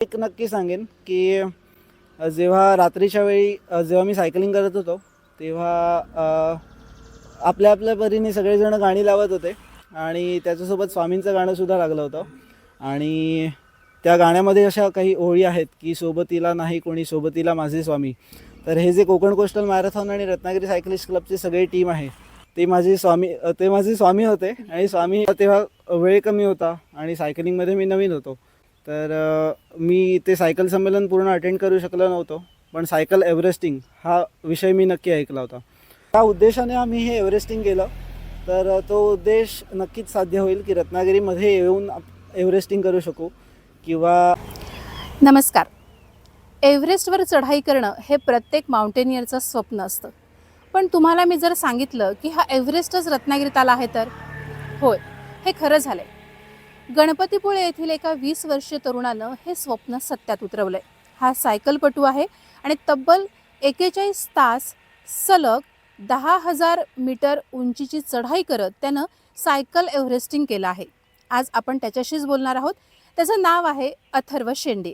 एक नक्की सांगेन की जेव्हा रात्रीच्या वेळी जेव्हा मी सायकलिंग करत होतो तेव्हा आपल्या आपल्या परीने सगळेजण गाणी लावत होते आणि त्याच्यासोबत स्वामींचं गाणंसुद्धा लागलं होतं. आणि त्या गाण्यामध्ये अशा काही ओळी आहेत की सोबतीला नाही कोणी सोबतीला माझे स्वामी. तर हे जे कोकण कोस्टल मॅरेथॉन आणि रत्नागिरी सायकलिस्ट क्लबची सगळी टीम आहे ते माझे स्वामी होते. आणि स्वामी तेव्हा वेळ कमी होता आणि सायकलिंगमध्ये मी नवीन होतो. तर मी ते सायकल संमेलन पूर्ण अटेंड करू शकलो नव्हतो, पण सायकल एव्हरेस्टिंग हा विषय मी नक्की ऐकला होता. त्या उद्देशाने आम्ही हे एव्हरेस्टिंग केलं. तर तो उद्देश नक्कीच साध्य होईल की रत्नागिरीमध्ये येऊन एव्हरेस्टिंग करू शकू. किंवा नमस्कार. एव्हरेस्टवर चढाई करणं हे प्रत्येक माउंटेनियरचं स्वप्न असतं. पण तुम्हाला मी जर सांगितलं की हा एव्हरेस्टच रत्नागिरीत आला आहे तर होय, हे खरं झालंय. गणपतीपुळे येथील एका 20 वर्षीय तरुणानं हे स्वप्न सत्यात उतरवलंय. हा सायकलपटू आहे आणि तब्बल 41 तास सलग 10,000 मीटर उंचीची चढाई करत त्यानं सायकल एव्हरेस्टिंग केलं आहे. आज आपण त्याच्याशीच बोलणार आहोत. त्याचं नाव आहे अथर्व शेंडे.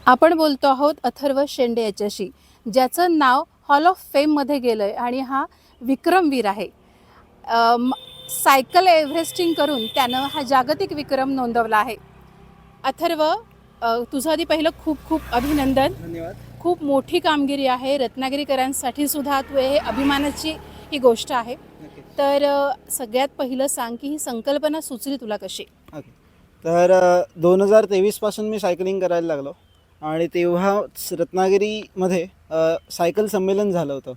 आपण बोलतो आहोत अथर्व शेंडे याच्याशी, ज्याचं नाव हॉल ऑफ फेममध्ये गेलं आहे आणि हा विक्रमवीर आहे. सायकल एव्हरेस्टिंग करून त्यानं हा जागतिक विक्रम नोंदवला आहे. अथर्व, तुझं आधी पहिलं खूप खूप अभिनंदन. धन्यवाद. खूप मोठी कामगिरी आहे. रत्नागिरीकरांसाठी सुद्धा तू हे अभिमानाची ही गोष्ट आहे. तर सगळ्यात पहिलं सांग की ही संकल्पना सुचली तुला कशी? ओके. तर 2023पासून मी सायकलिंग करायला लागलो आणि तेव्हाच रत्नागिरीमध्ये सायकल संमेलन झालं होतं.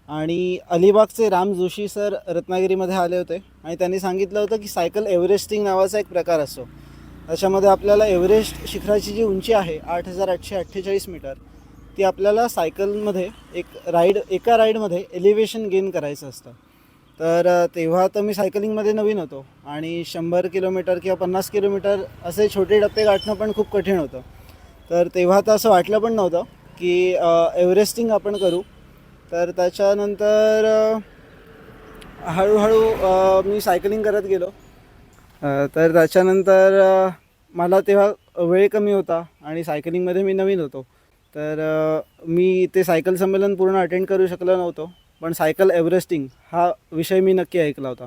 आणि अलिबागचे राम जोशी सर रत्नागिरीमध्ये आले होते आणि त्यांनी सांगितलं होतं की सायकल एव्हरेस्टिंग नावाचा एक प्रकार असतो. त्याच्यामध्ये आपल्याला एव्हरेस्ट शिखराची जी उंची आहे 8,848 मीटर, ती आपल्याला सायकलमध्ये एका राईडमध्ये एलिव्हेशन गेन करायचं असतं. तर तेव्हा तर मी सायकलिंगमध्ये नवीन होतो आणि 100 किलोमीटर किंवा 50 किलोमीटर असे छोटे टप्पे गाठणं पण खूप कठीण होतं. तर तेव्हा तर असं वाटलं पण नव्हतं की एव्हरेस्टिंग आपण करू. तर त्याच्यानंतर हळूहळू मी सायकलिंग करत गेलो. तर त्याच्यानंतर मला तेव्हा वेळ कमी होता आणि सायकलिंगमध्ये मी नवीन होतो. तर मी ते सायकल संमेलन पूर्ण अटेंड करू शकलो नव्हतो, पण सायकल एव्हरेस्टिंग हा विषय मी नक्की ऐकला होता.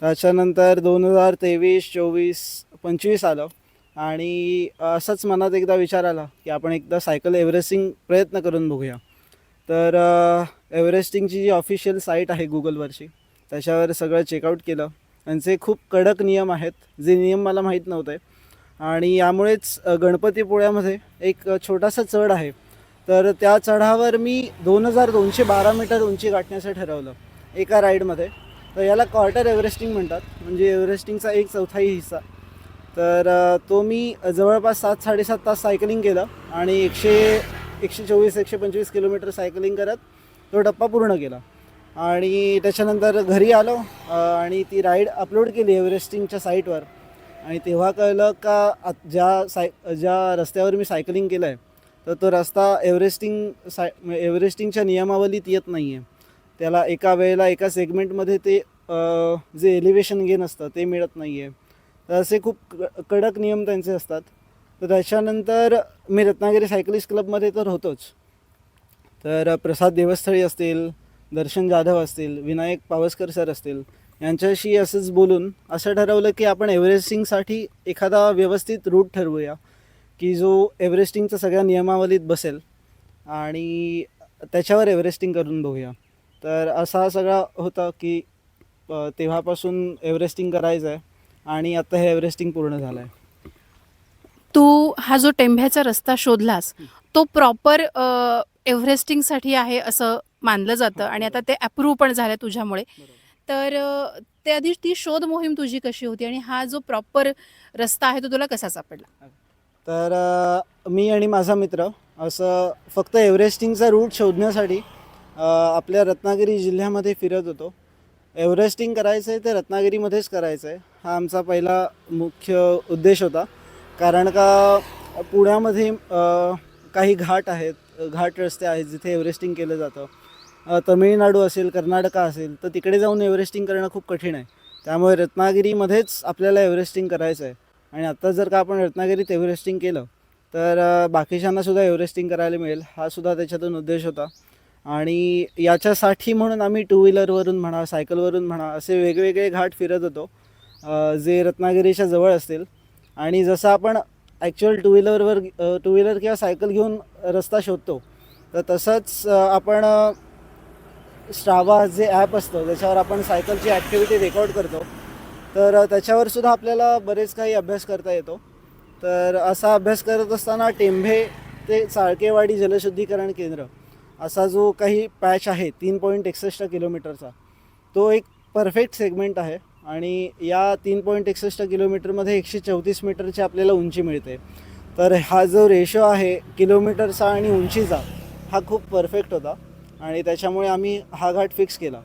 त्याच्यानंतर 2023, 24, 25 आलं आणि असंच मनात एकदा विचार आला की आपण एकदा सायकल एव्हरेस्टिंग प्रयत्न करून बघूया. तर एव्हरेस्टिंगची जी ऑफिशियल साईट आहे गुगलवरची, त्याच्यावर सगळं चेकआउट केलं. त्यांचे खूप कडक नियम आहेत, जे नियम मला माहीत नव्हते. आणि यामुळेच गणपतीपुळ्यामध्ये एक छोटासा चढ आहे. तर त्या चढावर मी 2,212 मीटर उंची गाठण्याचं ठरवलं एका राईडमध्ये. तर याला क्वार्टर एव्हरेस्टिंग म्हणतात, म्हणजे एव्हरेस्टिंगचा 1/4 हिस्सा. तर तो मी जवळपास 7-7.5 तास सायकलिंग केलं आणि 124-125 किलोमीटर सायकलिंग करत तो टप्पा पूर्ण केला. आणि त्याच्यानंतर घरी आलो आणि ती राईड अपलोड केली एव्हरेस्टिंगच्या साईटवर. आणि तेव्हा कळलं का ज्या रस्त्यावर मी सायकलिंग केलं आहे तर तो रस्ता एव्हरेस्टिंगच्या नियमावलीत येत नाही आहे. त्याला एका वेळेला एका सेगमेंटमध्ये ते जे एलिव्हेशन गेन असतं ते मिळत नाही आहे. तर असे खूप कडक नियम त्यांचे असतात. तर त्याच्यानंतर मी रत्नागिरी सायकलिस्ट क्लबमध्ये तर होतोच. तर प्रसाद देवस्थळी असतील, दर्शन जाधव असतील, विनायक पावसकर सर असतील, यांच्याशी असंच बोलून असं ठरवलं की आपण एव्हरेस्टिंगसाठी एखादा व्यवस्थित रूट ठरवूया की जो एव्हरेस्टिंगच्या सगळ्या नियमावलीत बसेल आणि त्याच्यावर एव्हरेस्टिंग करून बघूया. तर असा सगळा होता की तेव्हापासून एव्हरेस्टिंग करायचं आहे आणि आता हे एव्हरेस्टिंग पूर्ण झालं आहे. तू हा जो टेंभ्याचा रस्ता शोधलास तो प्रॉपर एव्हरेस्टिंगसाठी आहे असं मानलं जातं आणि आता ते अप्रूव्ह पण झालं तुझ्यामुळे. तर ते आधी ती शोध मोहीम तुझी कशी होती आणि हा जो प्रॉपर रस्ता आहे तो तुला कसा सापडला? तर मी आणि माझा मित्र असं फक्त एव्हरेस्टिंगचा रूट शोधण्यासाठी आपल्या रत्नागिरी जिल्ह्यामध्ये फिरत होतो. एव्हरेस्टिंग करायचं आहे ते रत्नागिरीमध्येच करायचं आहे, हा आमचा पहिला मुख्य उद्देश होता. कारण का पुण्यामध्ये काही घाट रस्ते आहेत जिथे एव्हरेस्टिंग केलं जातं. तमिळनाडू असेल, कर्नाटक असेल, तर तिकडे जाऊन एव्हरेस्टिंग करणं खूप कठीण आहे. त्यामुळे रत्नागिरीमध्येच आपल्याला एव्हरेस्टिंग करायचं आहे. आणि आत्ता जर का आपण रत्नागिरीत एव्हरेस्टिंग केलं तर बाकीच्यांनासुद्धा एव्हरेस्टिंग करायला मिळेल, हा सुद्धा त्याच्यातून उद्देश होता. आणि याच्यासाठी म्हणून आम्ही टू व्हीलरवरून म्हणा, सायकलवरून म्हणा, असे वेगवेगळे घाट फिरत होतो जे रत्नागिरीच्या जवळ असतील. आणि जसं आपण ॲक्च्युअल टू व्हीलर किंवा सायकल घेऊन रस्ता शोधतो, तर तसंच आपण स्ट्रावा जे ॲप असतं त्याच्यावर आपण सायकलची ॲक्टिव्हिटी रेकॉर्ड करतो, तर त्याच्यावर सुद्धा आपल्याला बरेच काही अभ्यास करता येतो. तर असा अभ्यास करत असताना टेंभे ते चाळकेवाडी जलशुद्धीकरण केंद्र असा जो काही पॅच आहे 3.61 किलोमीटरचा, तो एक परफेक्ट सेगमेंट आहे. आणि या 3.61 किलोमीटरमध्ये 134 मीटरची आपल्याला उंची मिळते. तर हा जो रेशो आहे किलोमीटरचा आणि उंचीचा, हा खूप परफेक्ट होता आणि त्याच्यामुळे आम्ही हा घाट फिक्स केला.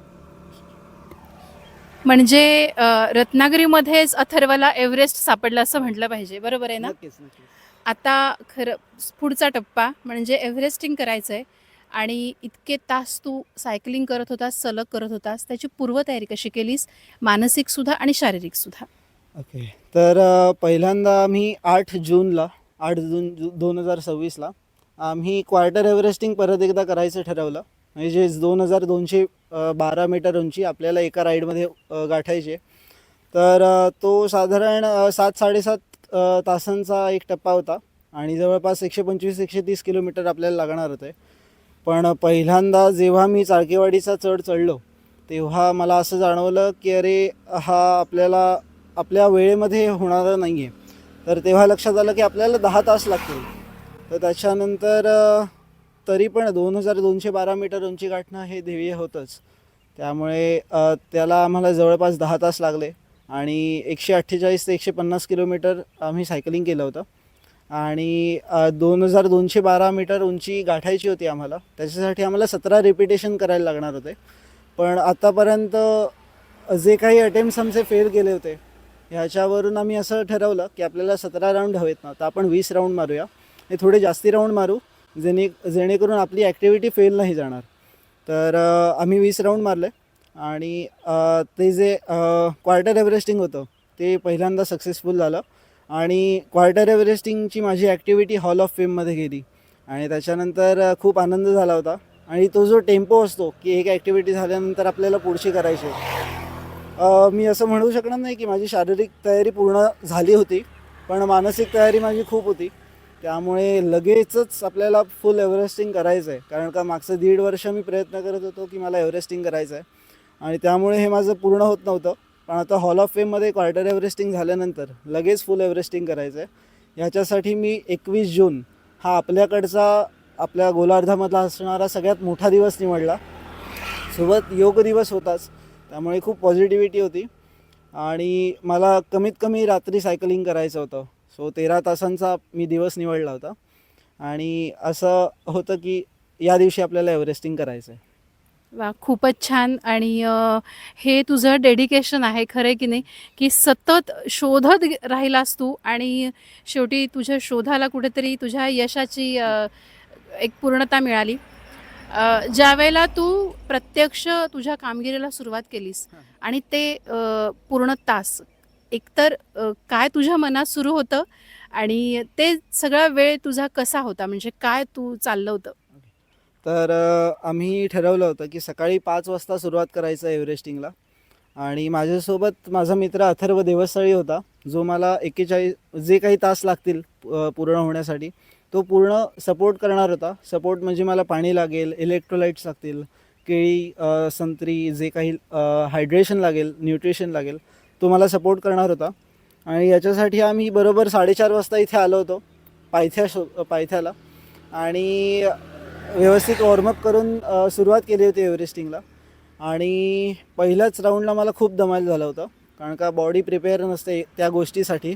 म्हणजे रत्नागिरीमध्येच अथर्वला एव्हरेस्ट सापडलं असं म्हटलं पाहिजे, बरोबर आहे ना? नक्कीच नक्कीच. आता खरं पुढचा टप्पा म्हणजे एव्हरेस्टिंग करायचं आहे आणि इतके तास तू सायकलिंग करत होतास, सलग करत होतास, त्याची पूर्वतयारी कशी केलीस, मानसिकसुद्धा आणि शारीरिकसुद्धा? ओके. तर पहिल्यांदा आम्ही 8 जून 2026ला आम्ही क्वार्टर एव्हरेस्टिंग परत एकदा करायचं ठरवलं. म्हणजे जे 2212 मीटर उंची आपल्याला एका राईडमध्ये गाठायची आहे. तर तो साधारण 7-7.5 तासांचा एक टप्पा होता आणि जवळपास 125-130 किलोमीटर आपल्याला लागणार होते. पण पहिल्यांदा जेव्हा मी चाळकेवाडीचा चढ चढलो, तेव्हा मला असं जाणवलं की अरे, हा आपल्या वेळेमध्ये होणारा नाही आहे. तर तेव्हा लक्षात आलं की आपल्याला 10 तास लागतील. तर त्याच्यानंतर तरी पण 2212 मीटर उंची गाठणं हे ध्येय होतंच. त्यामुळे त्याला आम्हाला जवळपास 10 तास लागले आणि 148 ते 150 किलोमीटर आम्ही सायकलिंग केलं होतं. आणि 2212 मीटर उंची गाठायची होती आम्हाला. त्याच्यासाठी आम्हाला 17 रिपिटेशन करायला लागणार होते. पण आत्तापर्यंत जे काही अटेम्प्ट्स आमचे फेल गेले होते, ह्याच्यावरून आम्ही असं ठरवलं की आपल्याला 17 राऊंड हवेत ना, तर आपण 20 राऊंड मारूया. हे थोडे जास्ती राऊंड मारू जेणेकरून आपली ॲक्टिव्हिटी फेल नाही जाणार. तर आम्ही 20 राऊंड मारले आणि ते जे क्वार्टर एव्हरेस्टिंग होतं ते पहिल्यांदा सक्सेसफुल झालं. आणि क्वार्टर एव्हरेस्टिंगची माझी ॲक्टिव्हिटी हॉल ऑफ फेममध्ये गेली आणि त्याच्यानंतर खूप आनंद झाला होता. आणि तो जो टेम्पो असतो की एक ॲक्टिव्हिटी झाल्यानंतर आपल्याला पुढची करायची, मी असं म्हणू शकणार नाही की माझी शारीरिक तयारी पूर्ण झाली होती, पण मानसिक तयारी माझी खूप होती. त्यामुळे लगेचच आपल्याला फुल एव्हरेस्टिंग करायचं आहे, कारण का मागचं 1.5 वर्ष मी प्रयत्न करत होतो की मला एव्हरेस्टिंग करायचं आहे आणि त्यामुळे हे माझं पूर्ण होत नव्हतं. पण आता हॉल ऑफ फेममध्ये क्वार्टर एव्हरेस्टिंग झाल्यानंतर लगेच फुल एव्हरेस्टिंग करायचं आहे. ह्याच्यासाठी मी 21 जून हा आपल्या गोलार्धामधला असणारा सगळ्यात मोठा दिवस निवडला. सोबत योग दिवस होताच, त्यामुळे खूप पॉझिटिव्हिटी होती आणि मला कमीत कमी रात्री सायकलिंग करायचं होतं. सो 13 तासांचा मी दिवस निवडला होता आणि असं होतं की या दिवशी आपल्याला एव्हरेस्टिंग करायचं आहे. वा, खूपच छान. आणि हे तुझं डेडिकेशन आहे, खरं आहे की नाही, की सतत शोधत राहिलास तू आणि शेवटी तुझ्या शोधाला कुठेतरी तुझ्या यशाची एक पूर्णता मिळाली. ज्यावेळेला तू प्रत्यक्ष तुझ्या कामगिरीला सुरुवात केलीस आणि ते पूर्ण तास, एकतर काय तुझ्या मनात सुरू होतं आणि ते सगळा वेळ तुझा कसा होता, म्हणजे काय तू चाललं होतं? तर आम्ही ठरवलं होतं की सकाळी 5 वाजता सुरुवात करायचं एव्हरेस्टिंगला. आणि माझ्यासोबत माझा मित्र अथर्व देवस्थळी होता, जो मला 41 जे काही तास लागतील पूर्ण होण्यासाठी तो पूर्ण सपोर्ट करणार होता. सपोर्ट म्हणजे मला पाणी लागेल, इलेक्ट्रोलाइट्स लागतील, केळी, संत्री, जे काही हायड्रेशन लागेल, न्यूट्रिशन लागेल, तो मला सपोर्ट करणार होता. आणि याच्यासाठी आम्ही बरोबर 4:30 वाजता इथे आलो होतो पायथ्याला आणि व्यवस्थित वॉर्मअप करून सुरुवात केली होती एव्हरेस्टिंगला. आणि पहिल्याच राऊंडला मला खूप दमायला झालं होतं, कारण का बॉडी प्रिपेअर नसते त्या गोष्टीसाठी.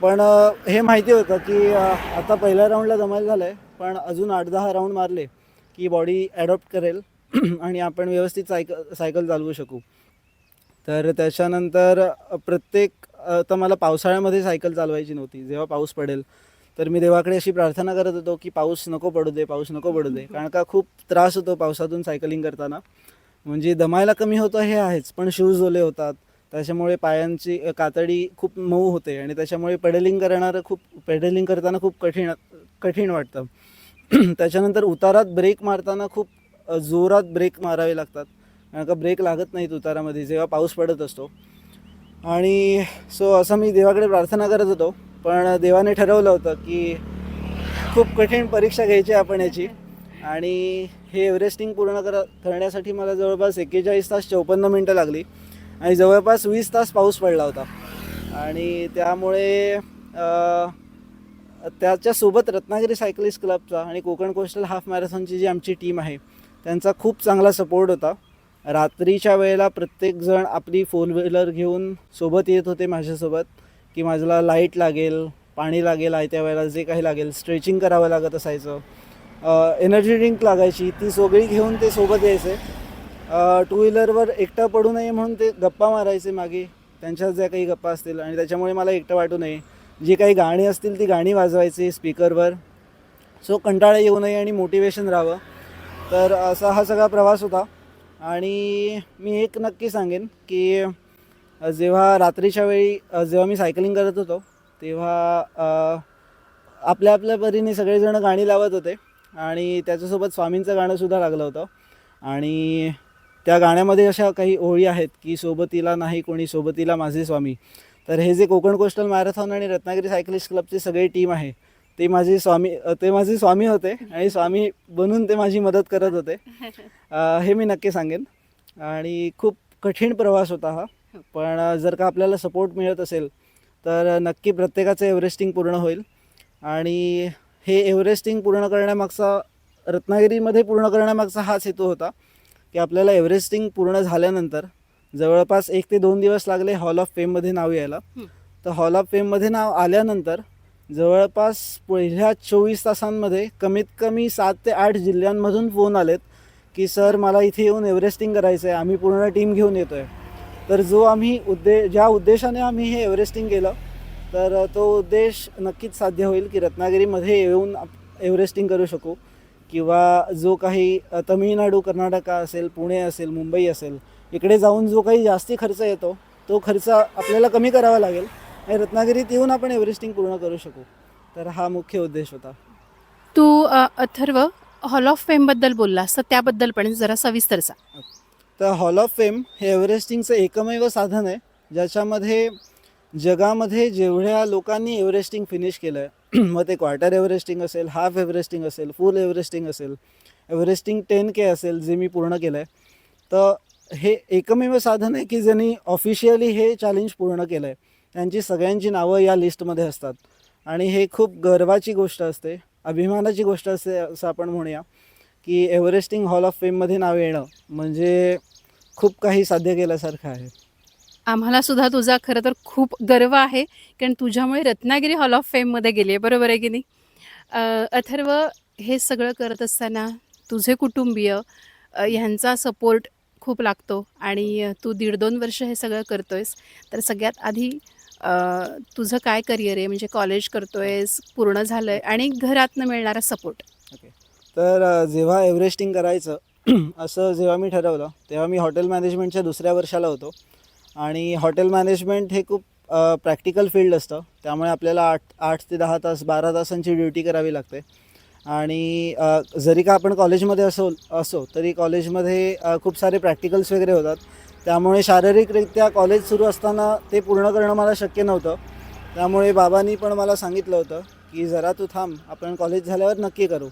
पण हे माहिती होतं की आता पहिल्या राऊंडला दमायला झालं आहे, पण अजून 8-10 राऊंड मारले की बॉडी ॲडॉप्ट करेल आणि आपण व्यवस्थित सायकल चालवू शकू. तर त्याच्यानंतर तर मला पावसाळ्यामध्ये सायकल चालवायची नव्हती. जेव्हा पाऊस पडेल तर मी देवाकडे अशी प्रार्थना करत होतो की पाऊस नको पडू दे, पाऊस नको पडू दे, कारण का खूप त्रास होतो पावसातून सायकलिंग करताना. म्हणजे दमायला कमी होतं हे आहेच, पण शूज ओले होतात, त्याच्यामुळे पायांची कातडी खूप मऊ होते आणि त्याच्यामुळे पेडलिंग करताना खूप कठीण वाटतं. त्याच्यानंतर उतारात ब्रेक मारताना खूप जोरात ब्रेक मारावे लागतात, कारण का ब्रेक लागत नाहीत उतारामध्ये जेव्हा पाऊस पडत असतो. आणि असं मी देवाकडे प्रार्थना करत होतो, पण देवाने ठरवलं होतं की खूप कठीण परीक्षा घ्यायची आपण याची. आणि हे एव्हरेस्टिंग पूर्ण करण्यासाठी मला जवळपास 41 तास 54 मिनटं लागली आणि जवळपास 20 तास पाऊस पडला होता. आणि त्यामुळे त्याच्यासोबत रत्नागिरी सायकलिस्ट क्लबचा आणि कोकण कोस्टल हाफ मॅरेथॉनची जी आमची टीम आहे त्यांचा खूप चांगला सपोर्ट होता. रात्रीच्या वेळेला प्रत्येकजण आपली 4 व्हीलर घेऊन सोबत येत होते माझ्यासोबत, की माझ्याला लाईट लागेल, पाणी लागेल, त्या वेळेला जे काही लागेल, स्ट्रेचिंग करावं लागत असायचं, एनर्जी ड्रिंक लागायची, ती सगळी घेऊन ते सोबत यायचे. 2 व्हीलरवर एकटा पडू नये म्हणून ते गप्पा मारायचे मागे, त्यांच्यात ज्या काही गप्पा असतील, आणि त्याच्यामुळे मला एकटं वाटू नये, जी काही गाणी असतील ती गाणी वाजवायची स्पीकरवर, कंटाळा येऊ नये आणि मोटिवेशन राहावं. तर असा हा सगळा प्रवास होता. आणि मी एक नक्की सांगेन की जेव्हा रात्रीच्या वेळी जेव्हा मी सायकलिंग करत होतो तेव्हा आपल्या आपल्या परीने सगळेजण गाणी लावत होते आणि त्याच्यासोबत स्वामींचं गाणंसुद्धा लागलं होतं. आणि त्या गाण्यामध्ये अशा काही ओळी आहेत की सोबतीला नाही कोणी, सोबतीला माझे स्वामी. तर हे जे कोकण कोस्टल मॅरेथॉन आणि रत्नागिरी सायकलिस्ट क्लबची सगळी टीम आहे ते माझे स्वामी होते आणि स्वामी बनून ते माझी मदत करत होते. हे मी नक्की सांगेन. आणि खूप कठीण प्रवास होता हा, पण जर का आपल्याला सपोर्ट मिळत असेल तर नक्की प्रत्येकाचं एव्हरेस्टिंग पूर्ण होईल. आणि हे एव्हरेस्टिंग पूर्ण करण्यामागचा, रत्नागिरीमध्ये पूर्ण करण्यामागचा हाच हेतू होता की आपल्याला एव्हरेस्टिंग पूर्ण झाल्यानंतर जवळपास 1 ते 2 दिवस लागले हॉल ऑफ फेममध्ये नाव यायला. तर हॉल ऑफ फेममध्ये नाव आल्यानंतर जवळपास पहिल्या 24 तासांमध्ये कमीत कमी 7 ते 8 जिल्ह्यांमधून फोन आलेत की सर मला इथे येऊन एव्हरेस्टिंग करायचं आहे, आम्ही पूर्ण टीम घेऊन येतो आहे. तर ज्या उद्देशाने आम्ही हे एव्हरेस्टिंग केलं तर तो उद्देश नक्कीच साध्य होईल की रत्नागिरीमध्ये येऊन एव्हरेस्टिंग करू शकू. किंवा जो काही तमिळनाडू, कर्नाटका असेल, पुणे असेल, मुंबई असेल, इकडे जाऊन जो काही जास्ती खर्च येतो तो खर्च आपल्याला कमी करावा लागेल आणि रत्नागिरीत येऊन आपण एव्हरेस्टिंग पूर्ण करू शकू. तर हा मुख्य उद्देश होता. तू अथर्व हॉल ऑफ फेमबद्दल बोललास, तर त्याबद्दल पण जरा सविस्तर सांग. तर हॉल ऑफ फेम हे एव्हरेस्टिंगचं एकमेव साधन आहे ज्याच्यामध्ये जगामध्ये जेवढ्या लोकांनी एव्हरेस्टिंग फिनिश केलं आहे, मग ते क्वार्टर एव्हरेस्टिंग असेल, हाफ एव्हरेस्टिंग असेल, फुल एव्हरेस्टिंग असेल, एव्हरेस्टिंग 10K असेल जे मी पूर्ण केलं आहे, तर हे एकमेव साधन आहे की ज्यांनी ऑफिशियली हे चॅलेंज पूर्ण केलं आहे. त्यांची सगळ्यांची नावं या लिस्टमध्ये असतात आणि हे खूप गर्वाची गोष्ट असते, अभिमानाची गोष्ट असते असं आपण म्हणूया की एव्हरेस्टिंग हॉल ऑफ फेममध्ये नाव येणं म्हणजे खूप काही साध्य केल्यासारखं आहे. आम्हाला सुद्धा तुझा खरं तर खूप गर्व आहे, कारण तुझ्यामुळे रत्नागिरी हॉल ऑफ फेममध्ये गेली आहे, बरोबर आहे की नाही? अथर्व, हे सगळं करत असताना तुझे कुटुंबीय ह्यांचा सपोर्ट खूप लागतो आणि तू 1.5-2 वर्ष हे सगळं करतोयस. तर सगळ्यात आधी तुझं काय करिअर आहे, म्हणजे कॉलेज करतोयस, पूर्ण झालं आहे, आणि घरातनं मिळणारा सपोर्ट? ओके. तर जेव्हा एव्हरेस्टिंग करायचं असं जेव्हा मी ठरवलं तेव्हा मी हॉटेल मॅनेजमेंटच्या 2ऱ्या वर्षाला होतो. आणि हॉटेल मॅनेजमेंट हे खूप प्रॅक्टिकल फील्ड असतं, त्यामुळे आपल्याला 8 ते 10 तास 12 तासांची ड्युटी करावी लागते. आणि जरी का आपण कॉलेजमध्ये असो तरी कॉलेजमध्ये खूप सारे प्रॅक्टिकल्स वगैरे होतात, त्यामुळे शारीरिकरित्या कॉलेज सुरू असताना ते पूर्ण करणं मला शक्य नव्हतं. त्यामुळे बाबांनी पण मला सांगितलं होतं की जरा तू थांब, आपण कॉलेज झाल्यावर नक्की करू.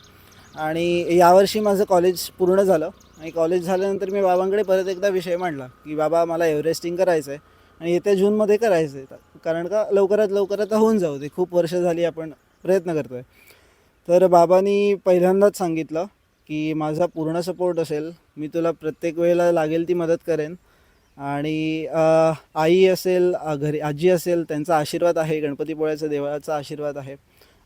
आणि यावर्षी माझं कॉलेज पूर्ण झालं आणि कॉलेज झाल्यानंतर मी बाबांकडे परत एकदा विषय मांडला की बाबा मला एव्हरेस्टिंग करायचं आहे आणि येत्या जूनमध्ये करायचं आहे, कारण का लवकरात आता होऊन जाऊ दे, खूप वर्ष झाली आपण प्रयत्न करतो आहे. तर बाबांनी पहिल्यांदाच सांगितलं की माझा पूर्ण सपोर्ट असेल, मी तुला प्रत्येक वेळेला लागेल ती मदत करेन. आणि आई असेल, घरी आजी असेल, त्यांचा आशीर्वाद आहे, गणपतीपुळ्याच्या देवाचा आशीर्वाद आहे.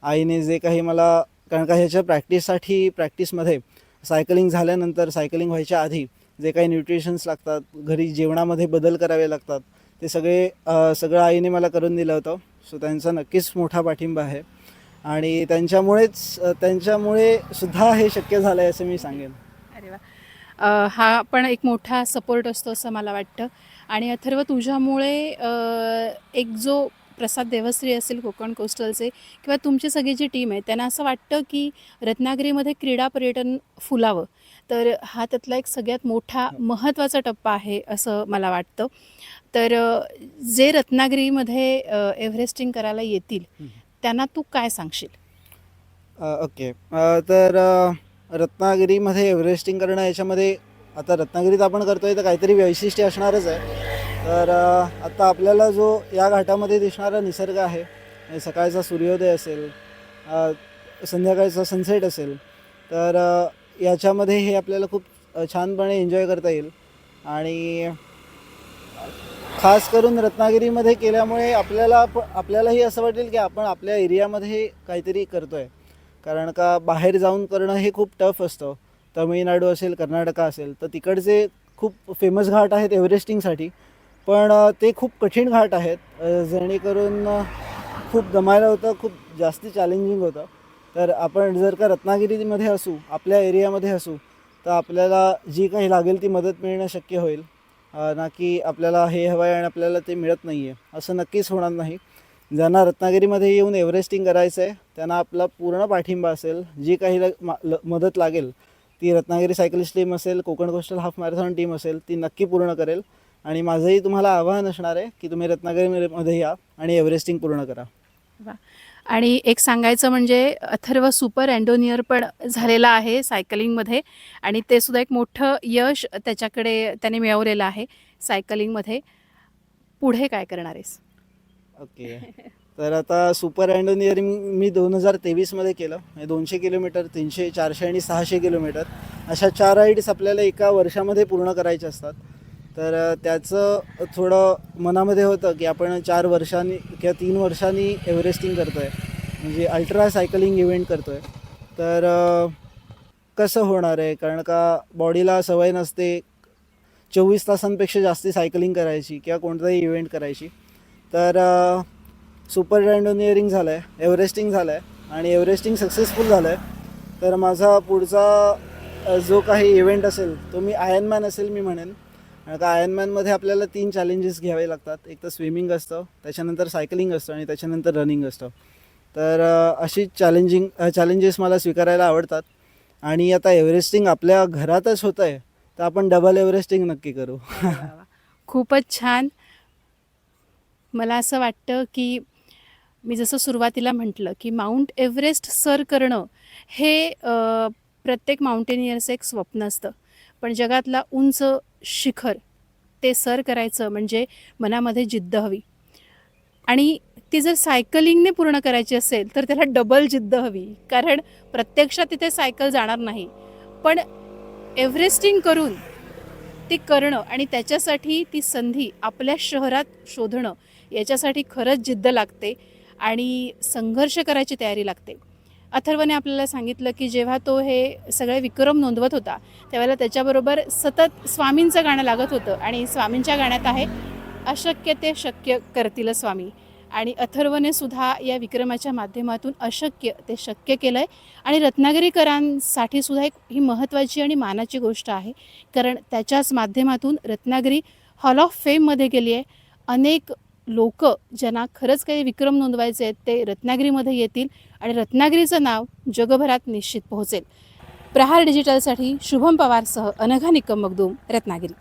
आईने जे काही मला, कारण का ह्याच्या प्रॅक्टिसमध्ये सायकलिंग झाल्यानंतर, सायकलिंग व्हायच्या आधी जे काही न्यूट्रिशन्स लागतात, घरी जेवणामध्ये बदल करावे लागतात, ते सगळं आईने मला करून दिलं होतं. त्यांचा नक्कीच मोठा पाठिंबा आहे आणि त्यांच्यामुळे सुद्धा हे शक्य झालं आहे असं मी सांगेन. अरे वा. हा पण एक मोठा सपोर्ट असतो असं मला वाटतं. आणि अथर्व, तुझ्यामुळे एक जो प्रसाद देवश्री असेल कोकण कोस्टलचे, किंवा तुमची सगळी जी टीम आहे, त्यांना असं वाटतं की रत्नागिरीमध्ये क्रीडा पर्यटन फुलावं. तर हा त्यातला एक सगळ्यात मोठा महत्त्वाचा टप्पा आहे असं मला वाटतं. तर जे रत्नागिरीमध्ये एव्हरेस्टिंग करायला येतील त्यांना तू काय सांगशील? ओके. तर रत्नागिरीमध्ये एव्हरेस्टिंग करणं याच्यामध्ये, आता रत्नागिरीत आपण करतोय तर काहीतरी वैशिष्ट्य असणारच आहे. तर आता आपल्याला जो या घाटामध्ये दिसणारा निसर्ग आहे, सकाळचा सूर्योदय असेल, संध्याकाळचा सनसेट असेल, तर याच्यामध्ये हे आपल्याला खूप छानपणे एन्जॉय करता येईल. आणि खास करून रत्नागिरीमध्ये केल्यामुळे आपल्यालाही असं वाटेल की आपण आपल्या एरियामध्ये काहीतरी करतो आहे. कारण का बाहेर जाऊन करणं हे खूप टफ असतं. तमिळनाडू असेल, कर्नाटक असेल, तर तिकडचे खूप फेमस घाट आहेत एव्हरेस्टिंगसाठी, पण ते खूप कठीण घाट आहेत, जेणेकरून खूप दमायला होतं, खूप जास्ती चॅलेंजिंग होतं. तर आपण जर का रत्नागिरीमध्ये असू, आपल्या एरियामध्ये असू, तर आपल्याला जी काही लागेल ती मदत मिळणं शक्य होईल. ना की आपल्याला हे हवं आहे आणि आपल्याला ते मिळत नाही आहे, असं नक्कीच होणार नाही. ज्यांना रत्नागिरीमध्ये येऊन एव्हरेस्टिंग करायचं आहे त्यांना आपला पूर्ण पाठिंबा असेल. जी काही मदत लागेल ती रत्नागिरी सायकलिस्ट टीम असेल, Konkan coastal half marathon team असेल, ती नक्की पूर्ण करेल. आणि माझंही तुम्हाला आवाहन असणार आहे की तुम्ही रत्नागिरीमध्ये या आणि एव्हरेस्टिंग पूर्ण करा. वा. आणि एक सांगायचं म्हणजे अथर्व सुपर अँडोनियर पण झालेला आहे सायकलिंगमध्ये, आणि ते सुद्धा एक मोठं यश त्याच्याकडे त्याने मिळवलेलं आहे सायकलिंगमध्ये. पुढे काय करणार आहेस? ओके. तर आता सुपर अँडोनियरिंग मी 2023मध्ये केलं. 200 किलोमीटर, 300, 400 आणि 600 किलोमीटर अशा 4 राईड्स आपल्याला एका वर्षामध्ये पूर्ण करायचे असतात. तर त्याचं थोडं मनामध्ये होतं की आपण 4 वर्षांनी किंवा 3 वर्षांनी एव्हरेस्टिंग करतो आहे, म्हणजे अल्ट्रा सायकलिंग इव्हेंट करतो आहे. तर कसं होणार आहे, कारण का बॉडीला सवय नसते 24 तासांपेक्षा जास्ती सायकलिंग करायची किंवा कोणताही इव्हेंट करायची. तर सुपर रँडोनियरिंग झालं आहे, एव्हरेस्टिंग झालं आहे आणि एव्हरेस्टिंग सक्सेसफुल झालं आहे. तर माझा पुढचा जो काही इव्हेंट असेल तो मी आयर्नमॅन असेल मी म्हणेन. कारण का आयर्नमॅनमध्ये आपल्याला 3 चॅलेंजेस घ्यावे लागतात. एक तर स्विमिंग असतं, त्याच्यानंतर सायकलिंग असतं आणि त्याच्यानंतर रनिंग असतं. तर अशी चॅलेंजेस मला स्वीकारायला आवडतात. आणि आता एव्हरेस्टिंग आपल्या घरातच होतं आहे, तर आपण डबल एव्हरेस्टिंग नक्की करू. खूपच छान. मला असं वाटतं की मी जसं सुरुवातीला म्हटलं की माउंट एव्हरेस्ट सर करणं हे प्रत्येक माउंटेनियरचं एक स्वप्न असतं. पण जगातला उंच शिखर ते सर करायचं म्हणजे मनामध्ये जिद्द हवी. आणि ती जर सायकलिंगने पूर्ण करायची असेल तर त्याला डबल जिद्द हवी, कारण प्रत्यक्षात तिथे सायकल जाणार नाही, पण एव्हरेस्टिंग करून ते करणं आणि त्याच्यासाठी ती संधी आपल्या शहरात शोधणं, याच्यासाठी खरंच जिद्द लागते आणि संघर्ष करायची तयारी लागते. अथर्वने आपल्याला सांगितलं की जेव्हा तो हे सगळे विक्रम नोंदवत होता त्यावेळेला त्याच्याबरोबर सतत स्वामींचं गाणं लागत होतं, आणि स्वामींच्या गाण्यात आहे, अशक्य ते शक्य करतील स्वामी. आणि अथर्वने सुद्धा या विक्रमाच्या माध्यमातून अशक्य ते शक्य केलं आहे. आणि रत्नागिरीकरांसाठी सुद्धा एक ही महत्त्वाची आणि मानाची गोष्ट आहे, कारण त्याच्याच माध्यमातून रत्नागिरी हॉल ऑफ फेममध्ये गेली आहे. अनेक लोक ज्यांना खरंच काही विक्रम नोंदवायचे आहेत ते रत्नागिरीमध्ये येतील आणि रत्नागिरीचं नाव जगभरात निश्चित पोहोचेल. प्रहार डिजिटलसाठी शुभम पवारसह अनघा निकम मगदूम, रत्नागिरी.